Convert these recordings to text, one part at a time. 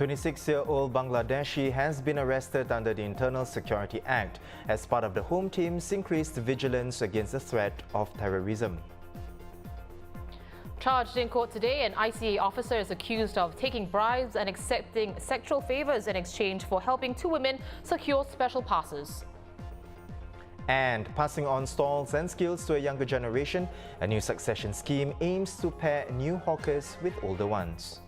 26-year-old Bangladeshi has been arrested under the Internal Security Act as part of the Home Team's increased vigilance against the threat of terrorism. Charged in court today, an ICA officer is accused of taking bribes and accepting sexual favors in exchange for helping two women secure special passes. And passing on stalls and skills to a younger generation, a new succession scheme aims to pair new hawkers with older ones.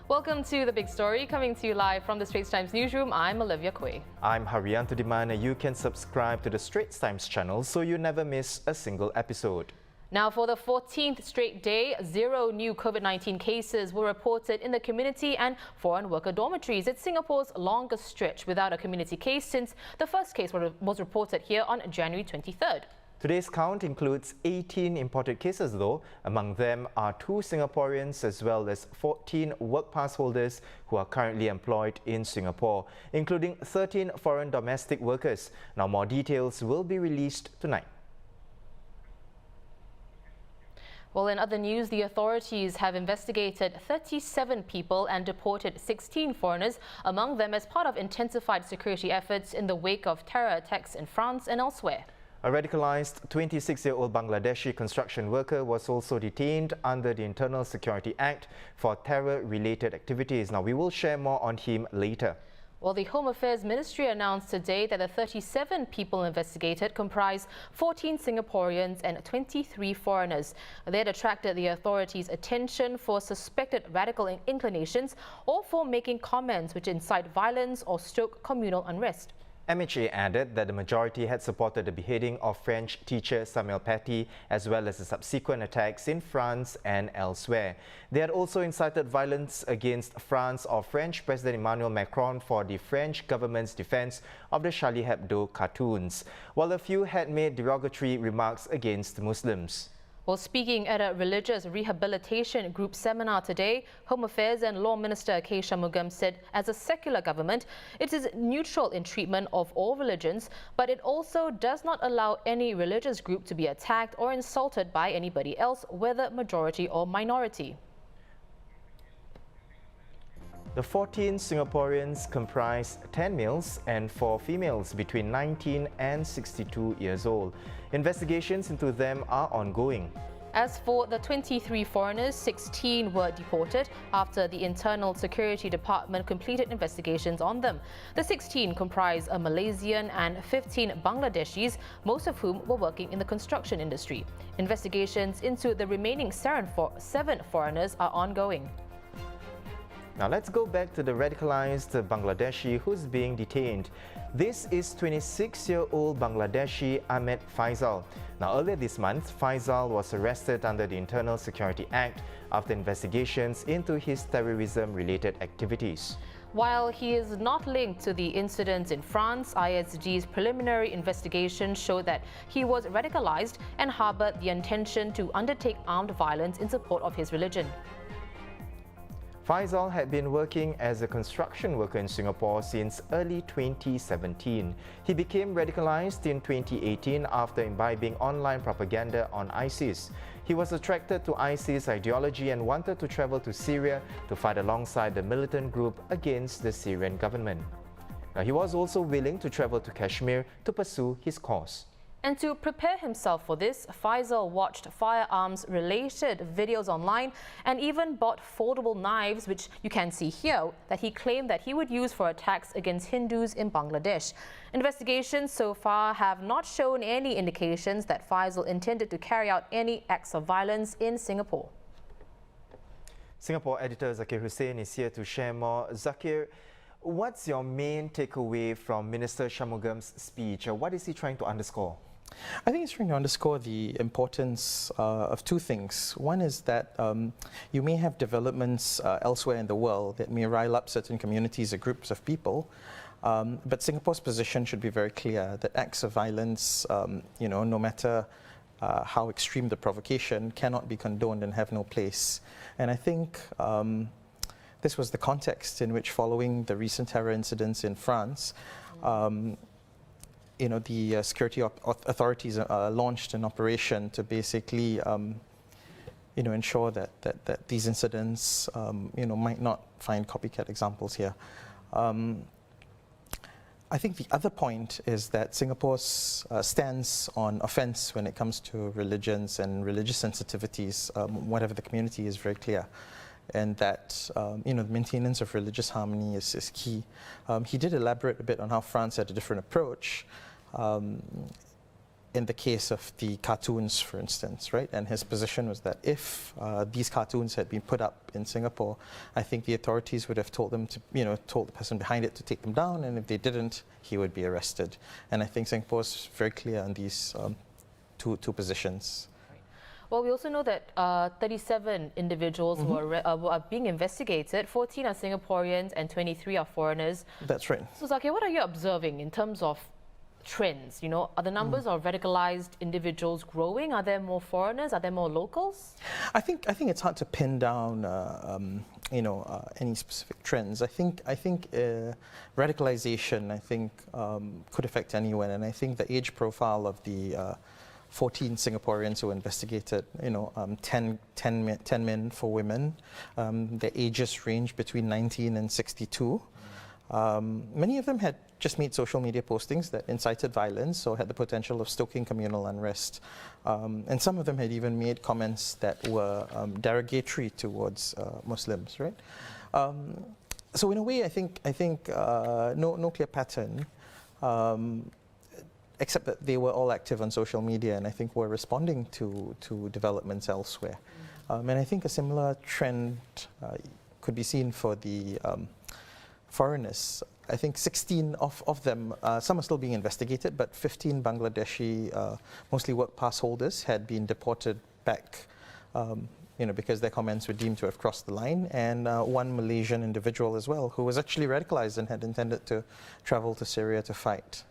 Welcome to The Big Story, coming to you live from the Straits Times newsroom. I'm Olivia Quay. I'm Haryanto Dimana. You can subscribe to the Straits Times channel so you never miss a single episode. Now, for the 14th straight day, 0 new COVID-19 cases were reported in the community and foreign worker dormitories. It's Singapore's longest stretch without a community case since the first case was reported here on January 23rd. Today's count includes 18 imported cases though. Among them are 2 Singaporeans as well as 14 work pass holders who are currently employed in Singapore, including 13 foreign domestic workers. Now more details will be released tonight. Well, in other news, the authorities have investigated 37 people and deported 16 foreigners, among them as part of intensified security efforts in the wake of terror attacks in France and elsewhere. A radicalized 26-year-old Bangladeshi construction worker was also detained under the Internal Security Act for terror-related activities. Now, we will share more on him later. Well, the Home Affairs Ministry announced today that the 37 people investigated comprise 14 Singaporeans and 23 foreigners. They had attracted the authorities' attention for suspected radical inclinations or for making comments which incite violence or stoke communal unrest. MHA added that the majority had supported the beheading of French teacher Samuel Paty as well as the subsequent attacks in France and elsewhere. They had also incited violence against France or French President Emmanuel Macron for the French government's defense of the Charlie Hebdo cartoons, while a few had made derogatory remarks against Muslims. Well, speaking at a religious rehabilitation group seminar today, Home Affairs and Law Minister K. Shanmugam said as a secular government, it is neutral in treatment of all religions, but it also does not allow any religious group to be attacked or insulted by anybody else, whether majority or minority. The 14 Singaporeans comprise 10 males and 4 females between 19 and 62 years old. Investigations into them are ongoing. As for the 23 foreigners, 16 were deported after the Internal Security Department completed investigations on them. The 16 comprise a Malaysian and 15 Bangladeshis, most of whom were working in the construction industry. Investigations into the remaining 7 foreigners are ongoing. Now let's go back to the radicalized Bangladeshi who's being detained. This is 26-year-old Bangladeshi Ahmed Faisal. Now earlier this month, Faisal was arrested under the Internal Security Act after investigations into his terrorism-related activities. While he is not linked to the incidents in France, ISG's preliminary investigation showed that he was radicalized and harbored the intention to undertake armed violence in support of his religion. Faisal had been working as a construction worker in Singapore since early 2017. He became radicalized in 2018 after imbibing online propaganda on ISIS. He was attracted to ISIS ideology and wanted to travel to Syria to fight alongside the militant group against the Syrian government. Now, he was also willing to travel to Kashmir to pursue his cause. And to prepare himself for this, Faisal watched firearms-related videos online and even bought foldable knives, which you can see here, that he claimed that he would use for attacks against Hindus in Bangladesh. Investigations so far have not shown any indications that Faisal intended to carry out any acts of violence in Singapore. Singapore editor Zakir Hussain is here to share more. Zakir, what's your main takeaway from Minister Shanmugam's speech? What is he trying to underscore? I think it's trying to underscore the importance of 2 things. One is that you may have developments elsewhere in the world that may rile up certain communities or groups of people, but Singapore's position should be very clear that acts of violence, no matter how extreme the provocation, cannot be condoned and have no place. And I think this was the context in which, following the recent terror incidents in France, the security authorities launched an operation to basically ensure that these incidents, might not find copycat examples here. I think the other point is that Singapore's stance on offence when it comes to religions and religious sensitivities, whatever the community, is very clear. And that, the maintenance of religious harmony is key. He did elaborate a bit on how France had a different approach in the case of the cartoons, for instance, right? And his position was that if these cartoons had been put up in Singapore, I think the authorities would have told them to, told the person behind it to take them down, and if they didn't, he would be arrested. And I think Singapore is very clear on these two positions. Well, we also know that 37 individuals who are being investigated. 14 are Singaporeans and 23 are foreigners. That's right. So, Zakir, what are you observing in terms of trends? Are the numbers of radicalized individuals growing? Are there more foreigners? Are there more locals? I think it's hard to pin down, any specific trends. I think radicalization, could affect anyone, and I think the age profile of the 14 Singaporeans who were investigated, 10 men, 4 women. Their ages range between 19 and 62. Many of them had just made social media postings that incited violence or had the potential of stoking communal unrest. And some of them had even made comments that were derogatory towards Muslims, right? So in a way, I think no clear pattern, except that they were all active on social media and I think were responding to developments elsewhere. And I think a similar trend could be seen for the foreigners. I think 16 of them, some are still being investigated, but 15 Bangladeshi, mostly work pass holders, had been deported back, because their comments were deemed to have crossed the line, and one Malaysian individual as well, who was actually radicalized and had intended to travel to Syria to fight.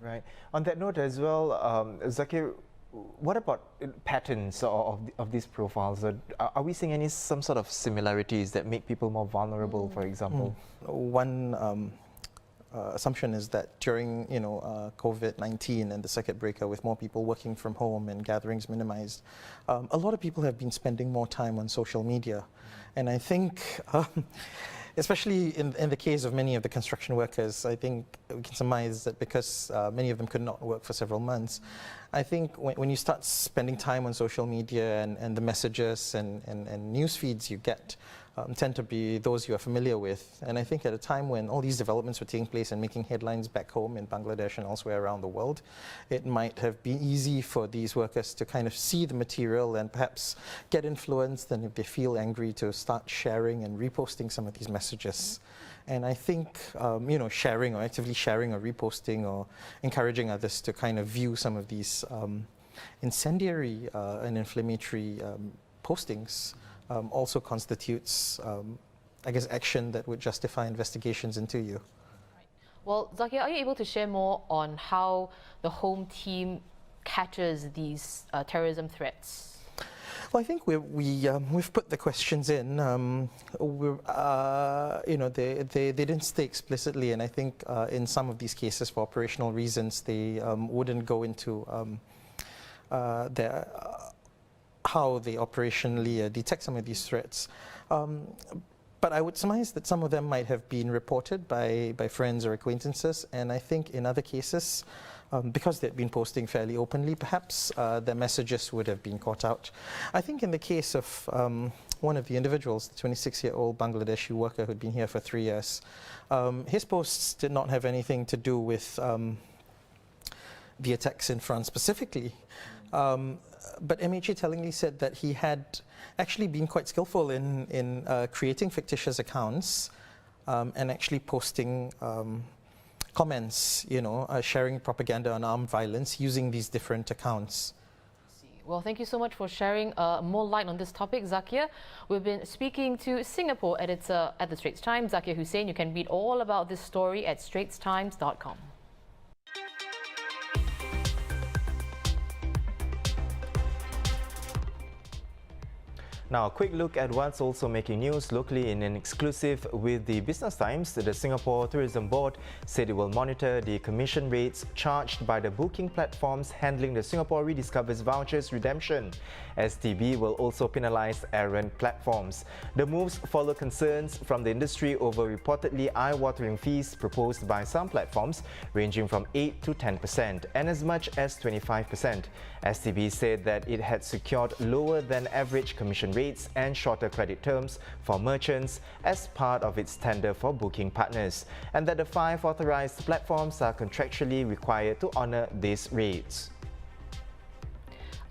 Right. On that note as well, Zakir, what about patterns of these profiles? Are we seeing some sort of similarities that make people more vulnerable, for example? One assumption is that during COVID-19 and the circuit breaker, with more people working from home and gatherings minimized, a lot of people have been spending more time on social media. And I think especially in the case of many of the construction workers, I think we can surmise that because many of them could not work for several months, I think when you start spending time on social media and the messages and news feeds you get tend to be those you are familiar with. And I think at a time when all these developments were taking place and making headlines back home in Bangladesh and elsewhere around the world, it might have been easy for these workers to kind of see the material and perhaps get influenced, and if they feel angry, to start sharing and reposting some of these messages. And I think, sharing or actively sharing or reposting or encouraging others to kind of view some of these incendiary and inflammatory postings also constitutes, action that would justify investigations into you. Right. Well, Zakir, are you able to share more on how the home team catches these terrorism threats? Well, I think we've put the questions in. They didn't stay explicitly, and I think in some of these cases, for operational reasons, they wouldn't go into how they operationally detect some of these threats. But I would surmise that some of them might have been reported by friends or acquaintances, and I think in other cases, because they'd been posting fairly openly, perhaps their messages would have been caught out. I think in the case of one of the individuals, the 26-year-old Bangladeshi worker who'd been here for 3 years, his posts did not have anything to do with the attacks in France specifically. But MHA tellingly said that he had actually been quite skillful in creating fictitious accounts and actually posting comments, sharing propaganda on armed violence using these different accounts. Well, thank you so much for sharing more light on this topic, Zakir. We've been speaking to Singapore editor at the Straits Times, Zakir Hussain. You can read all about this story at straitstimes.com. Now, a quick look at what's also making news locally in an exclusive with the Business Times. The Singapore Tourism Board said it will monitor the commission rates charged by the booking platforms handling the Singapore Rediscovers vouchers redemption. STB will also penalise errant platforms. The moves follow concerns from the industry over reportedly eye-watering fees proposed by some platforms, ranging from 8 to 10% and as much as 25%. STB said that it had secured lower than average commission rates and shorter credit terms for merchants as part of its tender for booking partners, and that the 5 authorised platforms are contractually required to honour these rates.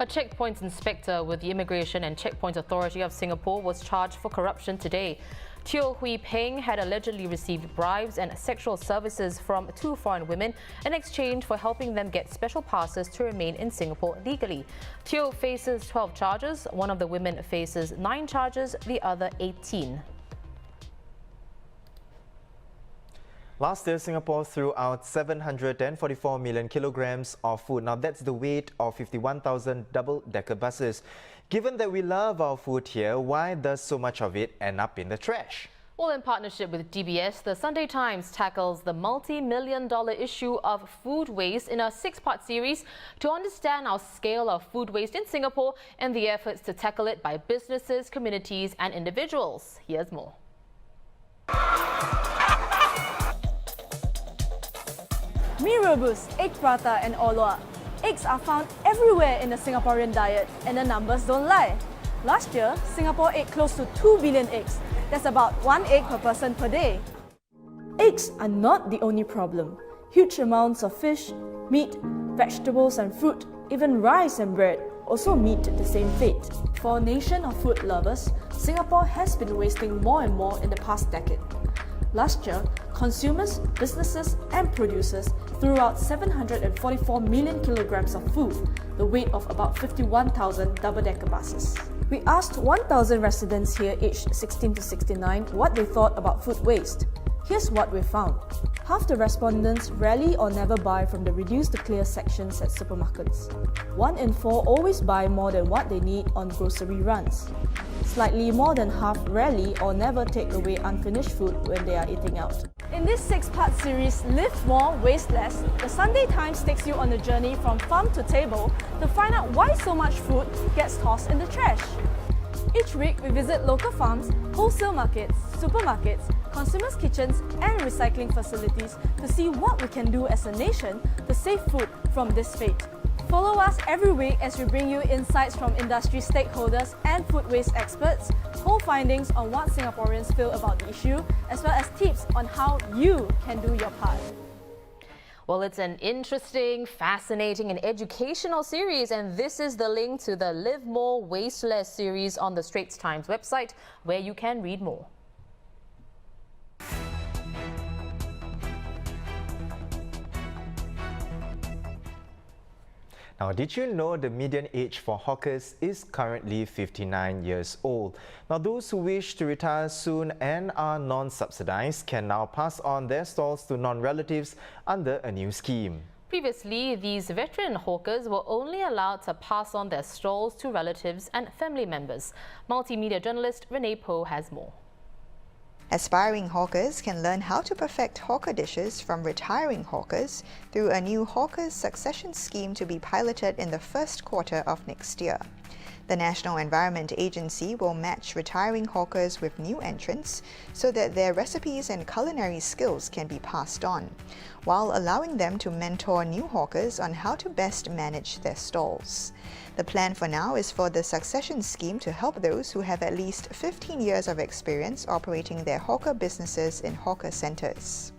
A checkpoints inspector with the Immigration and Checkpoints Authority of Singapore was charged for corruption today. Teo Hui Peng had allegedly received bribes and sexual services from 2 foreign women in exchange for helping them get special passes to remain in Singapore legally. Teo faces 12 charges. One of the women faces 9 charges, the other 18. Last year, Singapore threw out 744 million kilograms of food. Now, that's the weight of 51,000 double-decker buses. Given that we love our food here, why does so much of it end up in the trash? Well, in partnership with DBS, the Sunday Times tackles the multi-million-dollar issue of food waste in a 6-part series to understand our scale of food waste in Singapore and the efforts to tackle it by businesses, communities and individuals. Here's more. Mee rebus, egg prata and orloa. Eggs are found everywhere in the Singaporean diet, and the numbers don't lie. Last year, Singapore ate close to 2 billion eggs. That's about 1 egg per person per day. Eggs are not the only problem. Huge amounts of fish, meat, vegetables and fruit, even rice and bread also meet the same fate. For a nation of food lovers, Singapore has been wasting more and more in the past decade. Last year, consumers, businesses and producers threw out 744 million kilograms of food, the weight of about 51,000 double-decker buses. We asked 1,000 residents here aged 16 to 69 what they thought about food waste. Here's what we found. Half the respondents rarely or never buy from the reduced to clear sections at supermarkets. 1 in 4 always buy more than what they need on grocery runs. Slightly more than half rarely or never take away unfinished food when they are eating out. In this 6-part series, Live More, Waste Less, the Sunday Times takes you on a journey from farm to table to find out why so much food gets tossed in the trash. Each week, we visit local farms, wholesale markets, supermarkets, consumers' kitchens and recycling facilities to see what we can do as a nation to save food from this fate. Follow us every week as we bring you insights from industry stakeholders and food waste experts, whole findings on what Singaporeans feel about the issue, as well as tips on how you can do your part. Well, it's an interesting, fascinating and educational series, and this is the link to the Live More, Waste Less series on the Straits Times website, where you can read more. Now, did you know the median age for hawkers is currently 59 years old? Now, those who wish to retire soon and are non-subsidized can now pass on their stalls to non-relatives under a new scheme. Previously, these veteran hawkers were only allowed to pass on their stalls to relatives and family members. Multimedia journalist Renee Poh has more. Aspiring hawkers can learn how to perfect hawker dishes from retiring hawkers through a new hawkers succession scheme to be piloted in the first quarter of next year. The National Environment Agency will match retiring hawkers with new entrants so that their recipes and culinary skills can be passed on, while allowing them to mentor new hawkers on how to best manage their stalls. The plan for now is for the succession scheme to help those who have at least 15 years of experience operating their hawker businesses in hawker centres.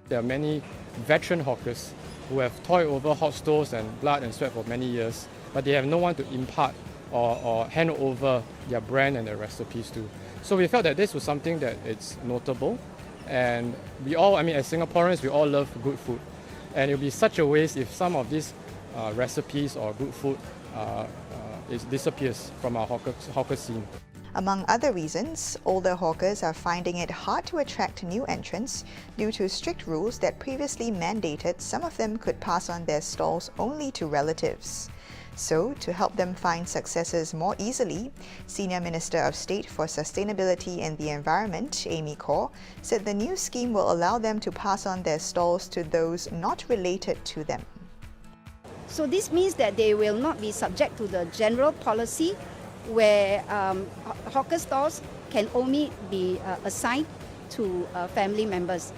There are many veteran hawkers who have toiled over hot stoves and blood and sweat for many years, but they have no one to impart or hand over their brand and their recipes to. So we felt that this was something that it's notable, and we all, as Singaporeans, we all love good food. And it would be such a waste if some of these recipes or good food disappears from our hawker scene. Among other reasons, older hawkers are finding it hard to attract new entrants due to strict rules that previously mandated some of them could pass on their stalls only to relatives. So, to help them find successors more easily, Senior Minister of State for Sustainability and the Environment, Amy Khor, said the new scheme will allow them to pass on their stalls to those not related to them. So this means that they will not be subject to the general policy where hawker stalls can only be assigned to family members.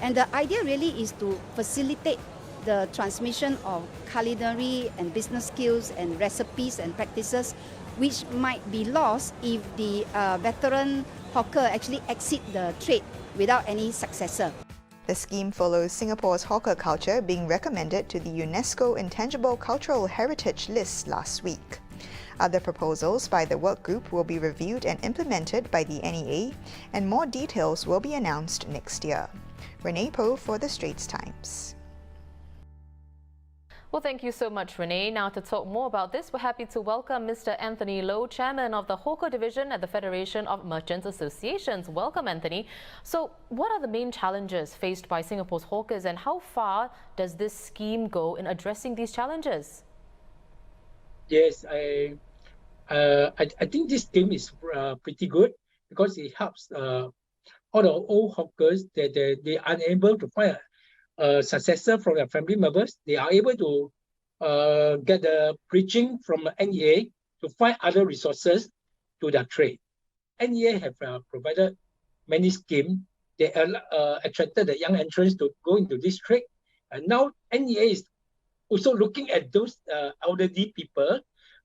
And the idea really is to facilitate the transmission of culinary and business skills and recipes and practices which might be lost if the veteran hawker actually exit the trade without any successor. The scheme follows Singapore's hawker culture being recommended to the UNESCO Intangible Cultural Heritage list last week. Other proposals by the work group will be reviewed and implemented by the NEA, and more details will be announced next year. Renee Po for the Straits Times. Well, thank you so much, Renee. Now, to talk more about this, we're happy to welcome Mr. Anthony Loh, Chairman of the Hawker Division at the Federation of Merchants Associations. Welcome, Anthony. So, what are the main challenges faced by Singapore's hawkers, and how far does this scheme go in addressing these challenges? Yes, I think this scheme is pretty good because it helps all the old hawkers that they are unable to find a successor from their family members. They are able to get the preaching from the NEA to find other resources to their trade. NEA have provided many schemes. They attracted the young entrants to go into this trade. And now NEA is also looking at those elderly people,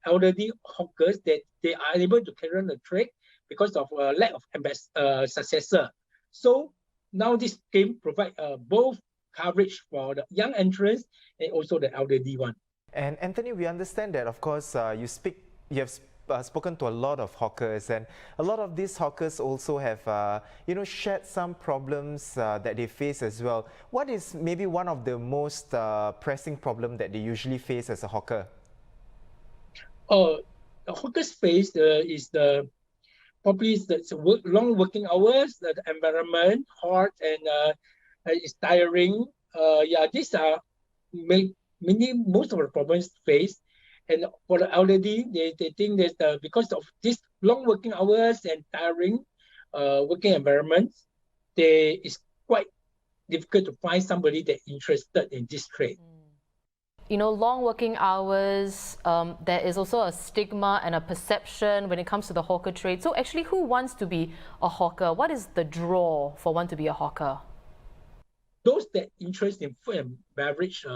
elderly hawkers, that they are able to carry on the trade because of lack of successor. So now this scheme provides both coverage for the young entrants and also the elderly one. And Anthony, we understand that, of course, you have spoken to a lot of hawkers, and a lot of these hawkers also have, shared some problems that they face as well. What is maybe one of the most pressing problem that they usually face as a hawker? The hawkers face is probably the long working hours, the environment, hot, and it's tiring. These are most of the problems faced. And for the elderly, they think that because of this long working hours and tiring working environments, it's quite difficult to find somebody that's interested in this trade. You know, long working hours, there is also a stigma and a perception when it comes to the hawker trade. So actually, who wants to be a hawker? What is the draw for one to be a hawker? Those that interest in food and beverage,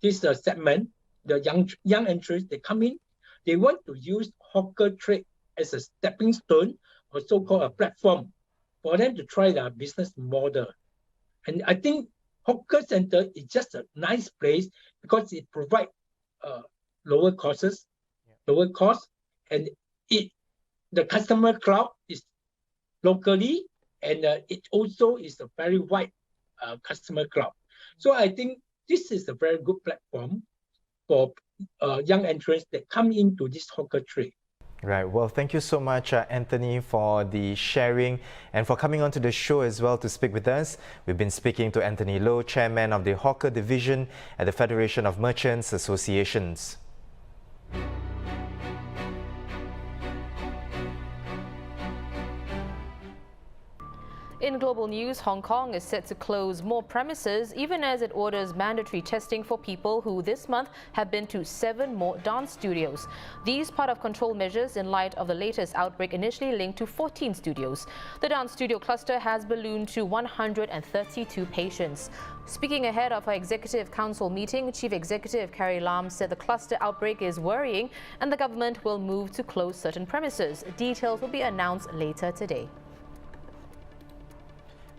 this segment, the young entrants, they come in, they want to use hawker trade as a stepping stone or so-called a platform for them to try their business model. And I think hawker center is just a nice place because it provides lower costs, and the customer crowd is locally, and it also is a very wide customer crowd. So I think this is a very good platform for young entrants that come into this hawker trade. Right. Well, thank you so much, Anthony, for the sharing and for coming onto the show as well to speak with us. We've been speaking to Anthony Loh, Chairman of the Hawker Division at the Federation of Merchants Associations. In global news, Hong Kong is set to close more premises even as it orders mandatory testing for people who this month have been to 7 more dance studios. These part of control measures in light of the latest outbreak initially linked to 14 studios. The dance studio cluster has ballooned to 132 patients. Speaking ahead of her Executive Council meeting, Chief Executive Carrie Lam said the cluster outbreak is worrying and the government will move to close certain premises. Details will be announced later today.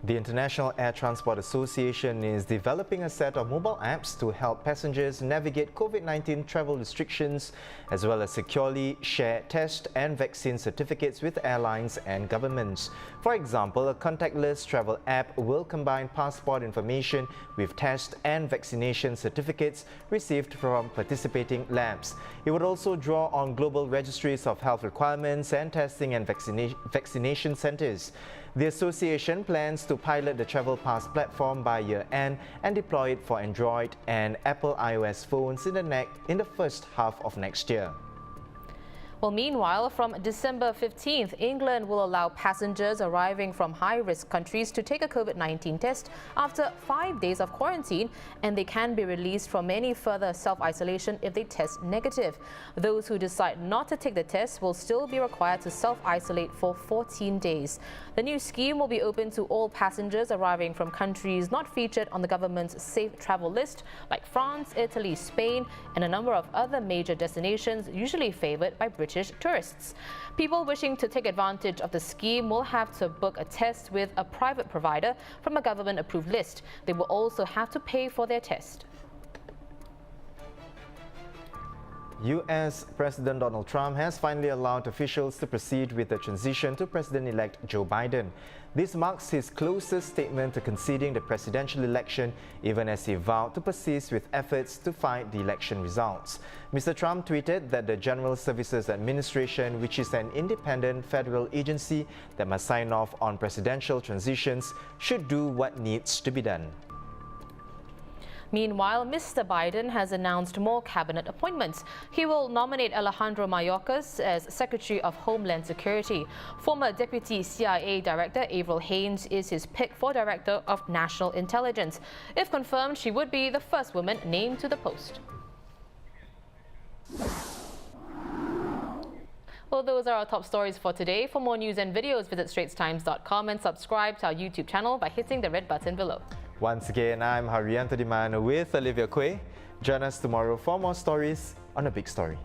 The International Air Transport Association is developing a set of mobile apps to help passengers navigate COVID-19 travel restrictions, as well as securely share test and vaccine certificates with airlines and governments. For example, a contactless travel app will combine passport information with test and vaccination certificates received from participating labs. It would also draw on global registries of health requirements and testing and vaccination centers. The association plans to pilot the Travel Pass platform by year-end and deploy it for Android and Apple iOS phones in the first half of next year. Well, meanwhile, from December 15th, England will allow passengers arriving from high-risk countries to take a COVID-19 test after 5 days of quarantine, and they can be released from any further self-isolation if they test negative. Those who decide not to take the test will still be required to self-isolate for 14 days. The new scheme will be open to all passengers arriving from countries not featured on the government's safe travel list, like France, Italy, Spain, and a number of other major destinations usually favoured by British tourists. People wishing to take advantage of the scheme will have to book a test with a private provider from a government-approved list. They will also have to pay for their test. US President Donald Trump has finally allowed officials to proceed with the transition to President-elect Joe Biden. This marks his closest statement to conceding the presidential election, even as he vowed to persist with efforts to fight the election results. Mr. Trump tweeted that the General Services Administration, which is an independent federal agency that must sign off on presidential transitions, should do what needs to be done. Meanwhile, Mr. Biden has announced more cabinet appointments. He will nominate Alejandro Mayorkas as Secretary of Homeland Security. Former Deputy CIA Director Avril Haines is his pick for Director of National Intelligence. If confirmed, she would be the first woman named to the post. Well, those are our top stories for today. For more news and videos, visit straitstimes.com and subscribe to our YouTube channel by hitting the red button below. Once again, I'm Haryanto Dimano with Olivia Quay. Join us tomorrow for more stories on The Big Story.